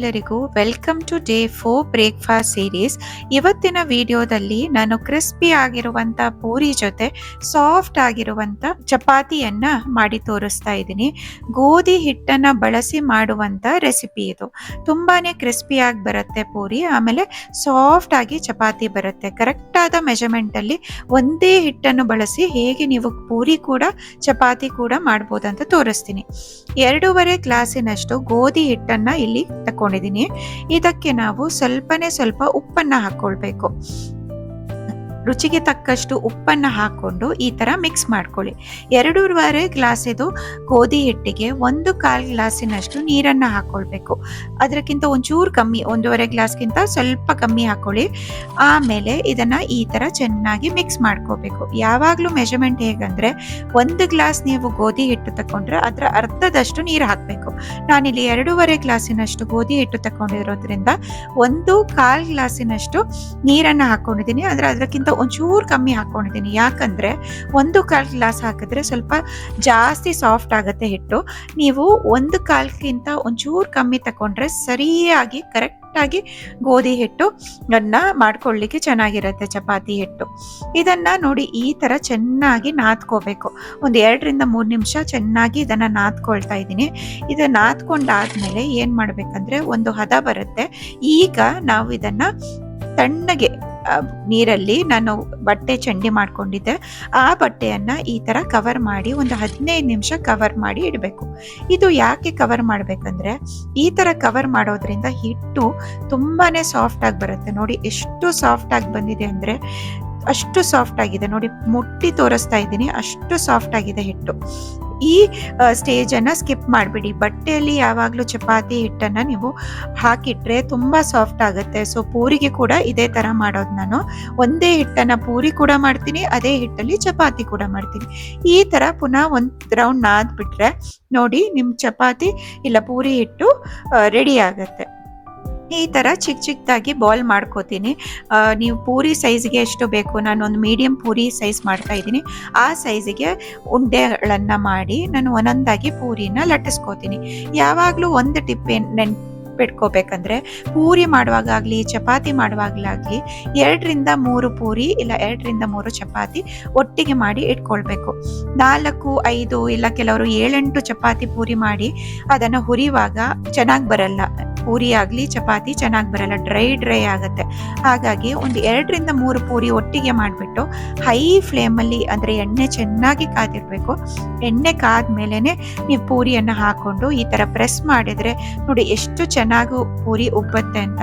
ಎಲ್ಲರಿಗೂ welcome to day 4 breakfast series. ಇವತ್ತಿನ ವಿಡಿಯೋದಲ್ಲಿ ನಾನು ಕ್ರಿಸ್ಪಿ ಆಗಿರುವಂತ ಪೂರಿ ಜೊತೆ ಸಾಫ್ಟ್ ಆಗಿರುವಂತ ಚಪಾತಿಯನ್ನ ಮಾಡಿ ತೋರಿಸ್ತಾ ಇದ್ದೀನಿ. ಗೋಧಿ ಹಿಟ್ಟನ್ನ ಬಳಸಿ ಮಾಡುವಂತ ರೆಸಿಪಿ ಇದು. ತುಂಬಾನೇ ಕ್ರಿಸ್ಪಿ ಆಗಿ ಬರುತ್ತೆ ಪೂರಿ, ಆಮೇಲೆ ಸಾಫ್ಟ್ ಆಗಿ ಚಪಾತಿ ಬರುತ್ತೆ. ಕರೆಕ್ಟ್ ಆದ ಮೆಜರ್ಮೆಂಟ್ ಅಲ್ಲಿ ಒಂದೇ ಹಿಟ್ಟನ್ನು ಬಳಸಿ ಹೇಗೆ ನೀವು ಪೂರಿ ಕೂಡ ಚಪಾತಿ ಕೂಡ ಮಾಡ್ಬೋದಂತ ತೋರಿಸ್ತೀನಿ. 2.5 ಗ್ಲಾಸಿನಷ್ಟು ಗೋಧಿ ಹಿಟ್ಟನ್ನ ಇಲ್ಲಿ ತಕೊಂಡಿದ್ದೀನಿ. ಇದಕ್ಕೆ ನಾವು ಸ್ವಲ್ಪ ಉಪ್ಪನ್ನ ಹಾಕೊಳ್ಬೇಕು. ರುಚಿಗೆ ತಕ್ಕಷ್ಟು ಉಪ್ಪನ್ನ ಹಾಕೊಂಡು ಈ ತರ ಮಿಕ್ಸ್ ಮಾಡ್ಕೊಳ್ಳಿ. 2.5 ಗ್ಲಾಸ್ ಇದು ಗೋಧಿ ಹಿಟ್ಟಿಗೆ 1/4 ಗ್ಲಾಸಿನಷ್ಟು ನೀರನ್ನ ಹಾಕೊಳ್ಬೇಕು. ಅದಕ್ಕಿಂತ ಒಂಚೂರು ಕಮ್ಮಿ, 1.5 ಗ್ಲಾಸ್ಗಿಂತ ಸ್ವಲ್ಪ ಕಮ್ಮಿ ಹಾಕೊಳ್ಳಿ. ಆಮೇಲೆ ಇದನ್ನ ಈ ತರ ಚೆನ್ನಾಗಿ ಮಿಕ್ಸ್ ಮಾಡ್ಕೋಬೇಕು. ಯಾವಾಗ್ಲೂ ಮೆಜರ್ಮೆಂಟ್ ಹೇಗಂದ್ರೆ 1 ಗ್ಲಾಸ್ ನೀವು ಗೋಧಿ ಹಿಟ್ಟು ತಕೊಂಡ್ರೆ ಅದರ ಅರ್ಧದಷ್ಟು ನೀರು ಹಾಕ್ಬೇಕು. ನಾನಿಲ್ಲಿ 2.5 ಗ್ಲಾಸಿನಷ್ಟು ಗೋಧಿ ಹಿಟ್ಟು ತಕೊಂಡಿರೋದ್ರಿಂದ 1/4 ಗ್ಲಾಸಿನಷ್ಟು ನೀರನ್ನ ಹಾಕೊಂಡಿದ್ದೀನಿ. ಅದಕ್ಕಿಂತ ಒಂಚೂರು ಕಮ್ಮಿ ಹಾಕೊಂಡಿದ್ದೀನಿ. ಯಾಕಂದ್ರೆ 1/4 ಗ್ಲಾಸ್ ಹಾಕಿದ್ರೆ ಸ್ವಲ್ಪ ಜಾಸ್ತಿ ಸಾಫ್ಟ್ ಆಗುತ್ತೆ ಹಿಟ್ಟು. ನೀವು 1/4ಗಿಂತ ಒಂಚೂರು ಕಮ್ಮಿ ತಕೊಂಡ್ರೆ ಸರಿಯಾಗಿ ಕರೆಕ್ಟ್ ಆಗಿ ಗೋಧಿ ಹಿಟ್ಟು ಮಾಡ್ಕೊಳ್ಳಿಕ್ಕೆ ಚೆನ್ನಾಗಿರುತ್ತೆ ಚಪಾತಿ ಹಿಟ್ಟು. ಇದನ್ನ ನೋಡಿ ಈ ತರ ಚೆನ್ನಾಗಿ ನಾದ್ಕೋಬೇಕು. 2-3 ನಿಮಿಷ ಚೆನ್ನಾಗಿ ಇದನ್ನ ನಾದ್ಕೊಳ್ತಾ ಇದ್ದೀನಿ. ಇದನ್ನ ನಾದ್ಕೊಂಡಾದ್ಮೇಲೆ ಏನ್ ಮಾಡ್ಬೇಕಂದ್ರೆ ಒಂದು ಹದ ಬರುತ್ತೆ. ಈಗ ನಾವು ಇದನ್ನ ತಣ್ಣಗೆ ನೀರಲ್ಲಿ ನಾನು ಬಟ್ಟೆ ಚಂಡಿ ಮಾಡ್ಕೊಂಡಿದ್ದೆ, ಆ ಬಟ್ಟೆಯನ್ನ ಈ ತರ ಕವರ್ ಮಾಡಿ ಒಂದು 15 ನಿಮಿಷ ಕವರ್ ಮಾಡಿ ಇಡಬೇಕು. ಇದು ಯಾಕೆ ಕವರ್ ಮಾಡ್ಬೇಕಂದ್ರೆ ಈ ತರ ಕವರ್ ಮಾಡೋದ್ರಿಂದ ಹಿಟ್ಟು ತುಂಬಾನೇ ಸಾಫ್ಟ್ ಆಗಿ ಬರುತ್ತೆ. ನೋಡಿ ಎಷ್ಟು ಸಾಫ್ಟ್ ಆಗಿ ಬಂದಿದೆ ಅಂದ್ರೆ ಅಷ್ಟು ಸಾಫ್ಟ್ ಆಗಿದೆ. ನೋಡಿ ಮುಟ್ಟಿ ತೋರಿಸ್ತಾ ಇದ್ದೀನಿ, ಅಷ್ಟು ಸಾಫ್ಟ್ ಆಗಿದೆ ಹಿಟ್ಟು. ಈ ಸ್ಟೇಜ್ ಅನ್ನ ಸ್ಕಿಪ್ ಮಾಡ್ಬಿಡಿ. ಬಟ್ಟೆಯಲ್ಲಿ ಯಾವಾಗ್ಲೂ ಚಪಾತಿ ಹಿಟ್ಟನ್ನ ನೀವು ಹಾಕಿಟ್ರೆ ತುಂಬಾ ಸಾಫ್ಟ್ ಆಗುತ್ತೆ. ಸೊ ಪೂರಿಗೆ ಕೂಡ ಇದೇ ತರ ಮಾಡೋದು. ನಾನು ಒಂದೇ ಹಿಟ್ಟನ್ನ ಪೂರಿ ಕೂಡ ಮಾಡ್ತೀನಿ, ಅದೇ ಹಿಟ್ಟಲ್ಲಿ ಚಪಾತಿ ಕೂಡ ಮಾಡ್ತೀನಿ. ಈ ತರ ಪುನಃ ಒಂದ್ ರೌಂಡ್ ನಾದ್ಬಿಟ್ರೆ ನೋಡಿ ನಿಮ್ ಚಪಾತಿ ಇಲ್ಲ ಪೂರಿ ಹಿಟ್ಟು ರೆಡಿ ಆಗತ್ತೆ. ಈ ತರ ಚಿಕ್ಕದಾಗಿ ಬಾಲ್ ಮಾಡ್ಕೋತೀನಿ. ನೀವು ಪೂರಿ ಸೈಜ್ಗೆ ಎಷ್ಟು ಬೇಕು, ನಾನು ಒಂದು ಮೀಡಿಯಂ ಪೂರಿ ಸೈಜ್ ಮಾಡ್ತಾ ಇದ್ದೀನಿ. ಆ ಸೈಜ್ಗೆ ಉಂಡೆಗಳನ್ನ ಮಾಡಿ ನಾನು ಒಂದೊಂದಾಗಿ ಪೂರಿನ ಲಟ್ಟಿಸ್ಕೋತೀನಿ. ಯಾವಾಗ್ಲೂ ಒಂದು ಟಿಪ್ ನೆನ್ಪಿಟ್ಕೋಬೇಕಂದ್ರೆ ಪೂರಿ ಮಾಡುವಾಗಲಿ ಚಪಾತಿ ಮಾಡುವಾಗಲಾಗ್ಲಿ 2-3 ಪೂರಿ ಇಲ್ಲ 2-3 ಚಪಾತಿ ಒಟ್ಟಿಗೆ ಮಾಡಿ ಇಟ್ಕೊಳ್ಬೇಕು. 4-5 ಇಲ್ಲ ಕೆಲವರು 7-8 ಚಪಾತಿ ಪೂರಿ ಮಾಡಿ ಅದನ್ನ ಹುರಿಯುವಾಗ ಚೆನ್ನಾಗಿ ಬರಲ್ಲ. ಪೂರಿ ಆಗ್ಲಿ ಚಪಾತಿ ಚೆನ್ನಾಗಿ ಬರಲ್ಲ, ಡ್ರೈ ಆಗತ್ತೆ. ಹಾಗಾಗಿ ಒಂದು 2-3 ಪೂರಿ ಒಟ್ಟಿಗೆ ಮಾಡಿಬಿಟ್ಟು ಹೈ ಫ್ಲೇಮಲ್ಲಿ ಅಂದ್ರೆ ಎಣ್ಣೆ ಚೆನ್ನಾಗಿ ಕಾದಿರ್ಬೇಕು. ಎಣ್ಣೆ ಕಾದ್ಮೇಲೆನೆ ನೀವು ಪೂರಿಯನ್ನ ಹಾಕೊಂಡು ಈ ತರ ಪ್ರೆಸ್ ಮಾಡಿದ್ರೆ ನೋಡಿ ಎಷ್ಟು ಚೆನ್ನಾಗಿ ಪೂರಿ ಉಬ್ಬತ್ತೆ ಅಂತ.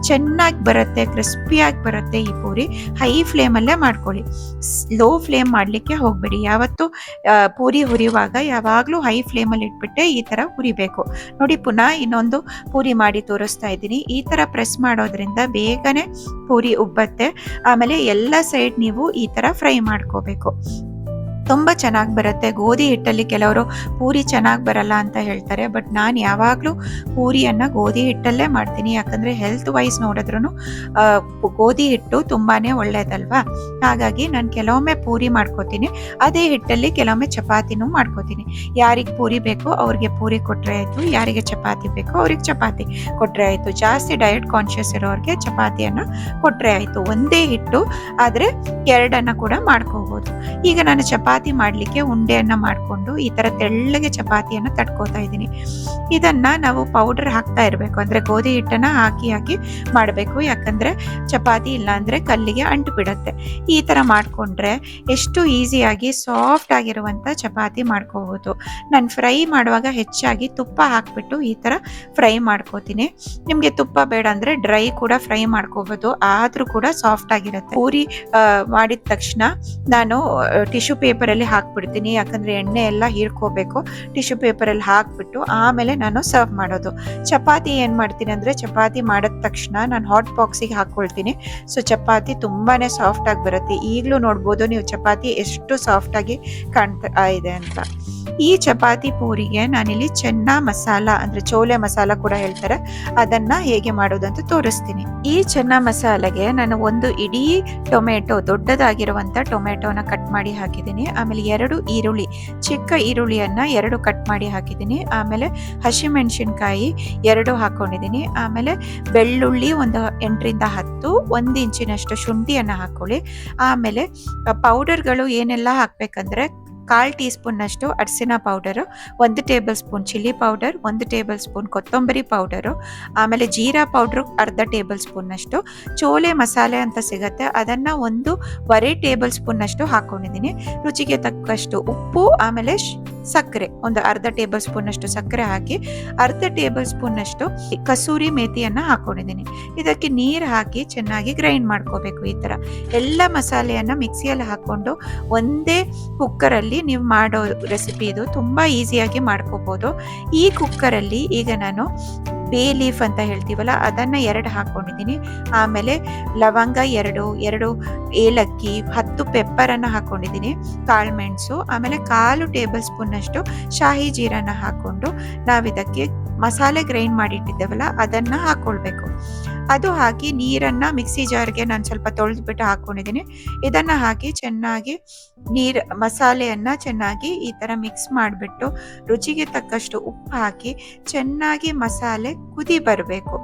ಚೆನ್ನಾಗಿ ಬರುತ್ತೆ, ಕ್ರಿಸ್ಪಿಯಾಗಿ ಬರುತ್ತೆ ಈ ಪೂರಿ. ಹೈ ಫ್ಲೇಮಲ್ಲೇ ಮಾಡ್ಕೊಳ್ಳಿ, ಲೋ ಫ್ಲೇಮ್ ಮಾಡ್ಲಿಕ್ಕೆ ಹೋಗ್ಬೇಡಿ. ಯಾವತ್ತು ಪೂರಿ ಹುರಿಯುವಾಗ ಯಾವಾಗ್ಲೂ ಹೈ ಫ್ಲೇಮಲ್ಲಿ ಇಟ್ಬಿಟ್ಟೆ ಈ ತರ ಹುರಿಬೇಕು. ನೋಡಿ ಪುನಃ ಇನ್ನೊಂದು ಪೂರಿ ಮಾಡಿ ತೋರಿಸ್ತಾ ಇದ್ದೀನಿ. ಈ ತರ ಪ್ರೆಸ್ ಮಾಡೋದ್ರಿಂದ ಬೇಗನೆ ಪೂರಿ ಉಬ್ಬತ್ತೆ. ಆಮೇಲೆ ಎಲ್ಲ ಸೈಡ್ ನೀವು ಈ ತರ ಫ್ರೈ ಮಾಡ್ಕೋಬೇಕು. ತುಂಬಾ ಚೆನ್ನಾಗಿ ಬರುತ್ತೆ. ಗೋಧಿ ಹಿಟ್ಟಲ್ಲಿ ಕೆಲವರು ಪೂರಿ ಚೆನ್ನಾಗಿ ಬರಲ್ಲ ಅಂತ ಹೇಳ್ತಾರೆ, ಬಟ್ ನಾನು ಯಾವಾಗ್ಲೂ ಪೂರಿಯನ್ನ ಗೋಧಿ ಹಿಟ್ಟಲ್ಲೇ ಮಾಡ್ತೀನಿ. ಯಾಕಂದ್ರೆ ಹೆಲ್ತ್ ವೈಸ್ ನೋಡಿದ್ರು ಗೋಧಿ ಹಿಟ್ಟು ತುಂಬಾನೇ ಒಳ್ಳೇದಲ್ವಾ. ಹಾಗಾಗಿ ನಾನು ಕೆಲವೊಮ್ಮೆ ಪೂರಿ ಮಾಡ್ಕೋತೀನಿ, ಅದೇ ಹಿಟ್ಟಲ್ಲಿ ಕೆಲವೊಮ್ಮೆ ಚಪಾತಿನೂ ಮಾಡ್ಕೋತೀನಿ. ಯಾರಿಗೆ ಪೂರಿ ಬೇಕೋ ಅವ್ರಿಗೆ ಪೂರಿ ಕೊಟ್ರೆ ಆಯ್ತು, ಯಾರಿಗೆ ಚಪಾತಿ ಬೇಕೋ ಅವ್ರಿಗೆ ಚಪಾತಿ ಕೊಟ್ರೆ ಆಯ್ತು. ಜಾಸ್ತಿ ಡಯಟ್ ಕಾನ್ಶಿಯಸ್ ಇರೋರಿಗೆ ಚಪಾತಿಯನ್ನ ಕೊಟ್ರೆ ಆಯ್ತು. ಒಂದೇ ಹಿಟ್ಟು ಆದ್ರೆ 2 ಕೂಡ ಮಾಡ್ಕೋಬಹುದು. ಈಗ ನಾನು ಚಪಾತಿ ಮಾಡ್ಲಿಕ್ಕೆ ಉಂಡೆಯನ್ನ ಮಾಡ್ಕೊಂಡು ಈ ತರ ತೆಳ್ಳಗೆ ಚಪಾತಿಯನ್ನ ತಟ್ಕೋತಾ ಇದ್ದೀನಿ. ಇದನ್ನ ನಾವು ಪೌಡರ್ ಹಾಕ್ತಾ ಇರ್ಬೇಕು, ಅಂದ್ರೆ ಗೋಧಿ ಹಿಟ್ಟನ್ನ ಹಾಕಿ ಮಾಡ್ಬೇಕು. ಯಾಕಂದ್ರೆ ಚಪಾತಿ ಇಲ್ಲ ಅಂದ್ರೆ ಕಲ್ಲಿಗೆ ಅಂಟು ಬಿಡತ್ತೆ. ಈ ತರ ಮಾಡ್ಕೊಂಡ್ರೆ ಎಷ್ಟು ಈಸಿಯಾಗಿ ಸಾಫ್ಟ್ ಆಗಿರುವಂತ ಚಪಾತಿ ಮಾಡ್ಕೋಬಹುದು. ನಾನು ಫ್ರೈ ಮಾಡುವಾಗ ಹೆಚ್ಚಾಗಿ ತುಪ್ಪ ಹಾಕ್ಬಿಟ್ಟು ಈ ತರ ಫ್ರೈ ಮಾಡ್ಕೋತೀನಿ. ನಿಮ್ಗೆ ತುಪ್ಪ ಬೇಡ ಅಂದ್ರೆ ಡ್ರೈ ಕೂಡ ಫ್ರೈ ಮಾಡ್ಕೋಬಹುದು, ಆದ್ರೂ ಕೂಡ ಸಾಫ್ಟ್ ಆಗಿರುತ್ತೆ. ಪೂರಿ ಮಾಡಿದ ತಕ್ಷಣ ನಾನು ಟಿಶ್ಯೂ ಪೇಪರ್ ಅಲ್ಲಿ ಹಾಕ್ಬಿಡ್ತೀನಿ. ಯಾಕಂದ್ರೆ ಎಣ್ಣೆ ಎಲ್ಲ ಹೀರ್ಕೋಬೇಕು. ಟಿಶ್ಯೂ ಪೇಪರ್ ಅಲ್ಲಿ ಹಾಕ್ಬಿಟ್ಟು ಆಮೇಲೆ ನಾನು ಸರ್ವ್ ಮಾಡೋದು. ಚಪಾತಿ ಏನ್ ಮಾಡ್ತೀನಿ ಅಂದ್ರೆ ಚಪಾತಿ ಮಾಡಿದ ತಕ್ಷಣ ನಾನು ಹಾಟ್ ಬಾಕ್ಸಿಗೆ ಹಾಕೊಳ್ತೀನಿ. ಸೊ ಚಪಾತಿ ತುಂಬಾನೇ ಸಾಫ್ಟ್ ಆಗಿ ಬರುತ್ತೆ. ಈಗಲೂ ನೋಡ್ಬೋದು ನೀವು ಚಪಾತಿ ಎಷ್ಟು ಸಾಫ್ಟ್ ಆಗಿ ಕಾಣ್ತಾ ಇದೆ ಅಂತ. ಈ ಚಪಾತಿ ಪೂರಿಗೆ ನಾನಿಲ್ಲಿ ಚೆನ್ನ ಮಸಾಲ ಅಂದ್ರೆ ಚೋಲೆ ಮಸಾಲ ಕೂಡ ಹೇಳ್ತಾರೆ, ಅದನ್ನ ಹೇಗೆ ಮಾಡೋದು ಅಂತ ತೋರಿಸ್ತೀನಿ. ಈ ಚೆನ್ನ ಮಸಾಲೆಗೆ ನಾನು ಒಂದು ಇಡೀ ಟೊಮೆಟೊ, ದೊಡ್ಡದಾಗಿರುವಂತ ಟೊಮೆಟೊನ ಕಟ್ ಮಾಡಿ ಹಾಕಿದ್ದೀನಿ. ಆಮೇಲೆ 2 ಈರುಳ್ಳಿ, ಚಿಕ್ಕ ಈರುಳ್ಳಿಯನ್ನ 2 ಕಟ್ ಮಾಡಿ ಹಾಕಿದ್ದೀನಿ. ಆಮೇಲೆ ಹಸಿಮೆಣಸಿನಕಾಯಿ 2 ಹಾಕೊಂಡಿದ್ದೀನಿ. ಆಮೇಲೆ ಬೆಳ್ಳುಳ್ಳಿ ಒಂದು 8 ರಿಂದ 10, 1 ಇಂಚಿನಷ್ಟು ಶುಂಠಿಯನ್ನ ಹಾಕೊಳ್ಳಿ. ಆಮೇಲೆ ಪೌಡರ್ಗಳು ಏನೆಲ್ಲ ಹಾಕ್ಬೇಕಂದ್ರೆ 1/4 ಟೀ ಸ್ಪೂನ್ನಷ್ಟು ಅರಿಶಿನ powder, 1 table spoon chilli powder, 1 table spoon ಕೊತ್ತಂಬರಿ ಪೌಡರು, ಆಮೇಲೆ ಜೀರಾ ಪೌಡ್ರು ಅರ್ಧ ಟೇಬಲ್ ಸ್ಪೂನ್ನಷ್ಟು, ಚೋಲೆ ಮಸಾಲೆ ಅಂತ ಸಿಗತ್ತೆ ಅದನ್ನ 1/2 ಟೇಬಲ್ ಸ್ಪೂನ್ನಷ್ಟು ಹಾಕೊಂಡಿದ್ದೀನಿ. ರುಚಿಗೆ ತಕ್ಕಷ್ಟು ಉಪ್ಪು, ಆಮೇಲೆ ಸಕ್ಕರೆ ಒಂದು ಅರ್ಧ ಟೇಬಲ್ ಸ್ಪೂನ್ನಷ್ಟು ಸಕ್ಕರೆ ಹಾಕಿ, ಅರ್ಧ ಟೇಬಲ್ ಸ್ಪೂನ್ನಷ್ಟು ಕಸೂರಿ ಮೇಥಿಯನ್ನ ಹಾಕೊಂಡಿದ್ದೀನಿ. ಇದಕ್ಕೆ ನೀರು ಹಾಕಿ ಚೆನ್ನಾಗಿ ಗ್ರೈಂಡ್ ಮಾಡ್ಕೋಬೇಕು. ಈ ತರ ಎಲ್ಲ ಮಸಾಲೆಯನ್ನ ಮಿಕ್ಸಿಯಲ್ಲಿ ಹಾಕೊಂಡು ಒಂದೇ ಕುಕ್ಕರಲ್ಲಿ ನೀವು ಮಾಡೋ ರೆಸಿಪಿ ಇದು. ತುಂಬಾ ಈಸಿಯಾಗಿ ಮಾಡ್ಕೋಬಹುದು. ಈ ಕುಕ್ಕರಲ್ಲಿ ಈಗ ನಾನು ಬೇ ಲೀಫ್ ಅಂತ ಹೇಳ್ತೀವಲ್ಲ ಅದನ್ನ 2 ಹಾಕೊಂಡಿದ್ದೀನಿ. ಆಮೇಲೆ ಲವಂಗ 2 ಏಲಕ್ಕಿ, 10 ಪೆಪ್ಪರ್ ಅನ್ನ ಹಾಕೊಂಡಿದ್ದೀನಿ, ಕಾಳುಮೆಣಸು, ಆಮೇಲೆ 1/4 ಟೇಬಲ್ ಸ್ಪೂನ್ ಅಷ್ಟು ಶಾಹಿ ಜೀರನ್ನ ಹಾಕೊಂಡು ನಾವಿದಕ್ಕೆ ಮಸಾಲೆ ಗ್ರೈಂಡ್ ಮಾಡಿಟ್ಟಿದ್ದೇವಲ್ಲ ಅದನ್ನ ಹಾಕೊಳ್ಬೇಕು. ಅದು ಹಾಕಿ ನೀರನ್ನ ಮಿಕ್ಸಿ ಜಾರ್ಗೆ ನಾನು ಸ್ವಲ್ಪ ತೊಳೆದ್ಬಿಟ್ಟು ಹಾಕೊಂಡಿದ್ದೀನಿ. ಇದನ್ನ ಹಾಕಿ ಚೆನ್ನಾಗಿ ಮಸಾಲೆಯನ್ನ ಚೆನ್ನಾಗಿ ಈ ತರ ಮಿಕ್ಸ್ ಮಾಡಿಬಿಟ್ಟು ರುಚಿಗೆ ತಕ್ಕಷ್ಟು ಉಪ್ಪು ಹಾಕಿ ಚೆನ್ನಾಗಿ ಮಸಾಲೆ ಕುದಿ ಬರಬೇಕು.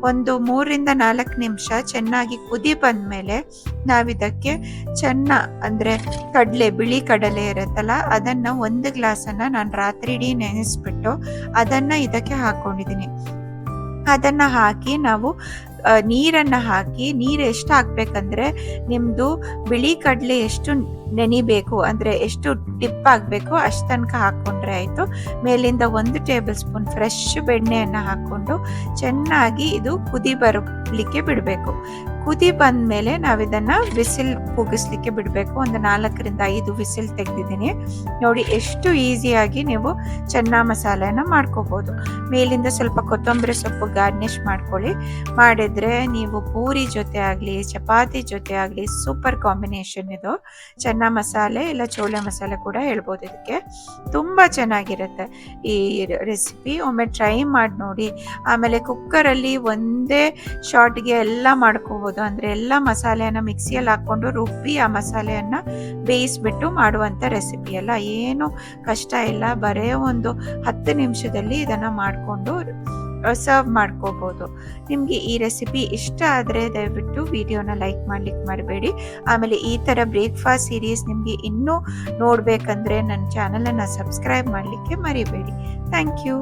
ಒಂದು 3 ರಿಂದ 4 ನಿಮಿಷ ಚೆನ್ನಾಗಿ ಕುದಿ ಬಂದ್ಮೇಲೆ ನಾವಿದಕ್ಕೆ ಅಂದ್ರೆ ಬಿಳಿ ಕಡಲೆ ಇರುತ್ತಲ್ಲ ಅದನ್ನ 1 ಗ್ಲಾಸನ್ನ ನಾನು ರಾತ್ರಿ ಇಡೀ ನೆನೆಸ್ಬಿಟ್ಟು ಅದನ್ನ ಇದಕ್ಕೆ ಹಾಕೊಂಡಿದ್ದೀನಿ. ಅದನ್ನ ಹಾಕಿ ನಾವು ನೀರನ್ನ ಹಾಕಿ, ನೀರು ಎಷ್ಟು ಹಾಕ್ಬೇಕಂದ್ರೆ ನಿಮ್ದು ಬಿಳಿ ಕಡಲೆ ಎಷ್ಟು ನೆನಿಬೇಕು ಅಂದ್ರೆ ಎಷ್ಟು ಡಿಪ್ ಆಗ್ಬೇಕು ಅಷ್ಟು ತನಕ ಹಾಕೊಂಡ್ರೆ ಆಯ್ತು. ಮೇಲಿಂದ 1 ಟೇಬಲ್ ಸ್ಪೂನ್ ಫ್ರೆಶ್ ಬೆಣ್ಣೆಯನ್ನ ಹಾಕೊಂಡು ಚೆನ್ನಾಗಿ ಇದು ಕುದಿ ಬರಲಿಕ್ಕೆ ಬಿಡಬೇಕು. ಕುದಿ ಬಂದ್ಮೇಲೆ ನಾವಿದನ್ನ ವಿಸಿಲ್ ಕೂಗಿಸ್ಲಿಕ್ಕೆ ಬಿಡಬೇಕು. ಒಂದು 4 ರಿಂದ 5 ವಿಸಿಲ್ ತೆಗೆದಿದ್ದೀನಿ. ನೋಡಿ ಎಷ್ಟು ಈಸಿಯಾಗಿ ನೀವು ಚೆನ್ನ ಮಸಾಲೆನ ಮಾಡ್ಕೋಬಹುದು. ಮೇಲಿಂದ ಸ್ವಲ್ಪ ಕೊತ್ತಂಬರಿ ಸೊಪ್ಪು ಗಾರ್ನಿಶ್ ಮಾಡ್ಕೊಳ್ಳಿ. ಮಾಡಿದ್ರೆ ನೀವು ಪೂರಿ ಜೊತೆ ಆಗ್ಲಿ ಚಪಾತಿ ಜೊತೆ ಆಗ್ಲಿ ಸೂಪರ್ ಕಾಂಬಿನೇಷನ್ ಇದು. ಚೆನ್ನ ಮಸಾಲೆ ಇಲ್ಲ ಚೋಲೆ ಮಸಾಲೆ ಕೂಡ ಹೇಳ್ಬೋದು. ಇದಕ್ಕೆ ತುಂಬಾ ಚೆನ್ನಾಗಿರುತ್ತೆ ಈ ರೆಸಿಪಿ. ಒಮ್ಮೆ ಟ್ರೈ ಮಾಡಿ ನೋಡಿ. ಆಮೇಲೆ ಕುಕ್ಕರಲ್ಲಿ ಒಂದೇ ಶಾಟ್ಗೆ ಎಲ್ಲ ಮಾಡ್ಕೋಬಹುದು. ಅಂದ್ರೆ ಎಲ್ಲ ಮಸಾಲೆಯನ್ನ ಮಿಕ್ಸಿಯಲ್ಲಿ ಹಾಕೊಂಡು ರುಬ್ಬಿ ಆ ಮಸಾಲೆಯನ್ನ ಬೇಯಿಸ್ಬಿಟ್ಟು ಮಾಡುವಂತ ರೆಸಿಪಿ ಅಲ್ಲ, ಏನು ಕಷ್ಟ ಇಲ್ಲ. ಬರೇ ಒಂದು 10 ನಿಮಿಷದಲ್ಲಿ ಇದನ್ನ ಮಾಡ್ಕೊಂಡು ಸರ್ವ್ ಮಾಡ್ಕೋಬಹುದು. ನಿಮ್ಗೆ ಈ ರೆಸಿಪಿ ಇಷ್ಟ ಆದ್ರೆ ದಯವಿಟ್ಟು ವಿಡಿಯೋನ ಲೈಕ್ ಮಾಡ್ಲಿಕ್ಕೆ ಮರಿಬೇಡಿ. ಆಮೇಲೆ ಈ ತರ ಬ್ರೇಕ್ಫಾಸ್ಟ್ ಸೀರೀಸ್ ನಿಮ್ಗೆ ಇನ್ನೂ ನೋಡ್ಬೇಕಂದ್ರೆ ನನ್ನ ಚಾನಲ್ ಅನ್ನ ಸಬ್ಸ್ಕ್ರೈಬ್ ಮಾಡ್ಲಿಕ್ಕೆ ಮರಿಬೇಡಿ. Thank you.